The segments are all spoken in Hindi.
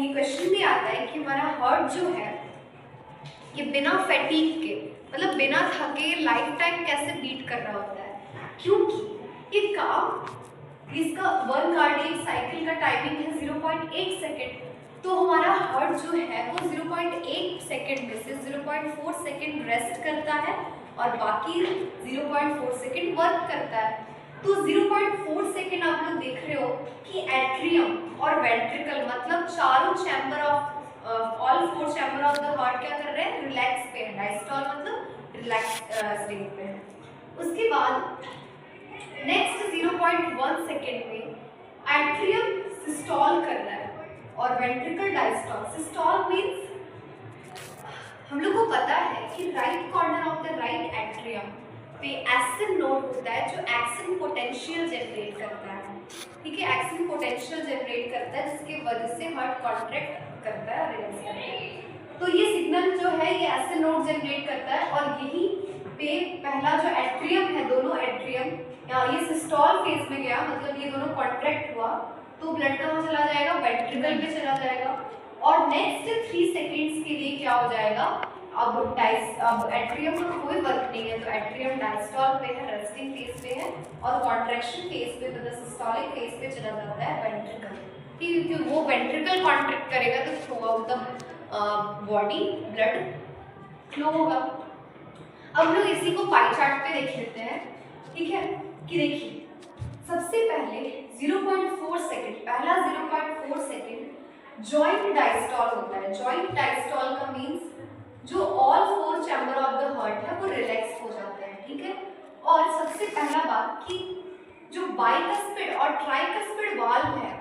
ये क्वेश्चन भी आता है कि हमारा हार्ट जो है ये बिना फैटीग के मतलब बिना थके लाइफ टाइम कैसे बीट कर रहा होता है, क्योंकि ये काम इसका वन कार्डियक साइकिल का टाइमिंग है 0.8 सेकेंड। तो हमारा हार्ट जो है वो 0.8 सेकेंड में से 0.4 सेकेंड रेस्ट करता है और बाकी 0.4 सेकेंड वर्क करता है। तो 0.4 सेकेंड आप लोग देख रहे हो कि एट्रियम और वेंट्रिकल मतलब चारों chamber of all four chamber of the heart क्या कर रहे हैं, रिलैक्स पे है। डायस्टॉल मतलब रिलैक्स स्टेट पे है। उसके बाद नेक्स्ट 0.1 सेकेंड में एट्रियम सिस्टॉल कर रहा है और वेंट्रिकल डायस्टॉल। सिस्टॉल मींस हम लोग को पता है कि right corner of the right atrium पे एक्सन नोड होता है जो एक्सन पोटेंशियल जनरेट करता है। ठीक है, एक्सन पोटेंशियल जनरेट करता है जिसके वजह से हार्ट कॉन्ट्रैक्ट करता है और रिलैक्स करता है। तो ये सिग्नल जो है ये एक्सन नोड जनरेट करता है और यही पे पहला जो एट्रियम है, दोनों एट्रियम ये सिस्टॉल फेज में गया, मतलब ये दोनों कॉन्ट्रैक्ट हुआ तो ब्लड कहाँ चला जाएगा, वेंट्रिकल में चला जाएगा। और नेक्स्ट 3 सेकेंड्स के लिए क्या हो जाएगा, अब एट्रियम का कोई वर्क नहीं है तो एट्रियम डायस्टॉल पे है, रेस्टिंग फेज पे है और कॉन्ट्रैक्शन फेज पे मतलब सिस्टोलिक फेज पे चला जाता है वेंट्रिकल। ठीक है, वो वेंट्रिकल कॉन्ट्रैक्ट करेगा तो through out the body blood flow होगा। अब लोग इसी को पाई चार्ट पे देख लेते हैं। ठीक है, कि देखिए सबसे पहले 0.4 सेकेंड, पहला 0.4 सेकेंड जॉइंट डायस्टॉल होता है। जॉइंट डायस्टॉल का मीन्स जो all four chamber of the heart है वो रिलैक्स हो जाते हैं। ठीक है, और सबसे पहला बात कि जो बाइकस्पिड और ट्राइकस्पिड वाल्व है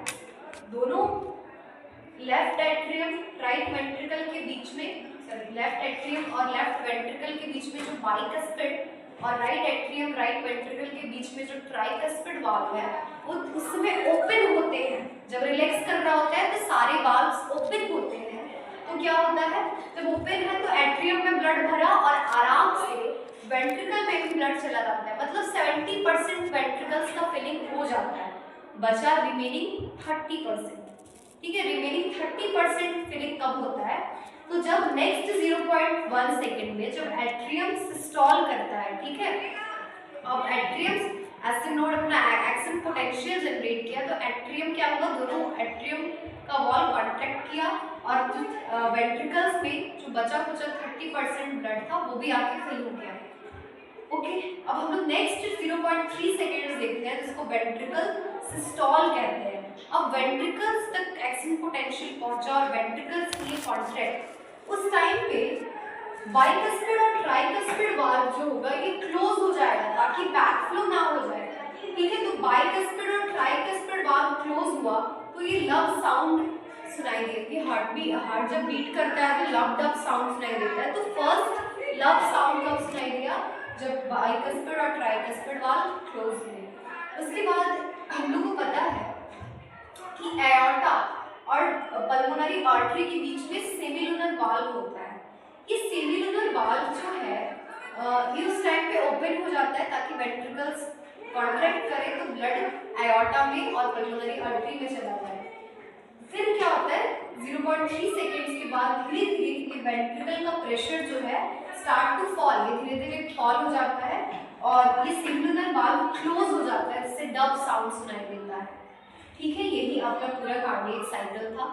दोनों लेफ्ट एट्रियम राइट वेंट्रिकल के बीच में, लेफ्ट एट्रियम और लेफ्ट वेंट्रिकल के बीच में जो बाइकस्पिड और राइट एट्रियम राइट वेंट्रिकल के बीच में जो ट्राइकस्पिड वाल्व है वो उस समय ओपन होते हैं। जब रिलैक्स कर रहा होता है तो सारे वाल्व्स ओपन होते हैं। तो क्या होता है, जब ओपन है तो एट्रियम में ब्लड भरा और आराम से वेंट्रिकल में भी ब्लड चला जाता है, मतलब 70% वेंट्रिकल्स का फिलिंग हो जाता है, बचा रिमेनिंग 30%। ठीक है, रिमेनिंग 30% फिलिंग कब होता है, तो जब नेक्स्ट 0.1 सेकेंड में जब एट्रियम सिस्टॉल करता है। ठीक है, अब एट्रियम एक्सन नोड अपना एक्सन पोटेंशियल जनरेट किया तो एट्रियम क्या होगा, दोनों एट्रियम का वॉल कॉन्ट्रैक्ट किया और जो वेंट्रिकल्स में जो बचा कुचा 30% ब्लड था वो भी आके फिल हो गया। ओके, अब हम लोग नेक्स्ट 0.3 सेकेंड्स देखते हैं जिसको वेंट्रिकल सिस्टॉल कहते हैं। अब वेंट्रिकल्स तक एक्सन पोटेंशियल पहुंचा और वेंट्रिकल्स किए कॉन्ट्रैक्ट। उस टाइम पे बाइकस्पिड और ट्राइकस्पिड वाल्व जो होगा ये क्लोज हो जाएगा ताकि बैक फ्लो ना हो जाए। ठीक है, तो बाइकस्पिड और ट्राइकस्पिड वाल्व क्लोज हुआ तो ये लब साउंड सुनाई देती है। हार्ट जब बीट करता है तो लब डब साउंड सुनाई देता है। तो फर्स्ट लब साउंड कब सुनाई दिया, जब बाइकस्पिड और ट्राइकस्पिड वाल्व क्लोज हुए। उसके बाद हम लोग को पता है कि एओर्टा और पल्मोनरी आर्टरी के बीच में सेमिलुनर वाल्व होता है। ये सेमिलुनर वाल्व जो है ये उस टाइम पे ओपन हो जाता है ताकि वेंट्रिकल्स कॉन्ट्रैक्ट करें तो ब्लड एओर्टा में और पल्मोनरी आर्टरी में चला जाए। फिर क्या होता है, 0.3 सेकेंड्स के बाद धीरे धीरे ये वेंट्रिकल का प्रेशर जो है स्टार्ट टू फॉल, ये धीरे धीरे फॉल हो जाता है और ये सेमिलुनर वाल्व क्लोज हो जाता है जिससे डब साउंड सुनाई देता है। ठीक है, यही आपका पूरा कार्डियक साइकिल था।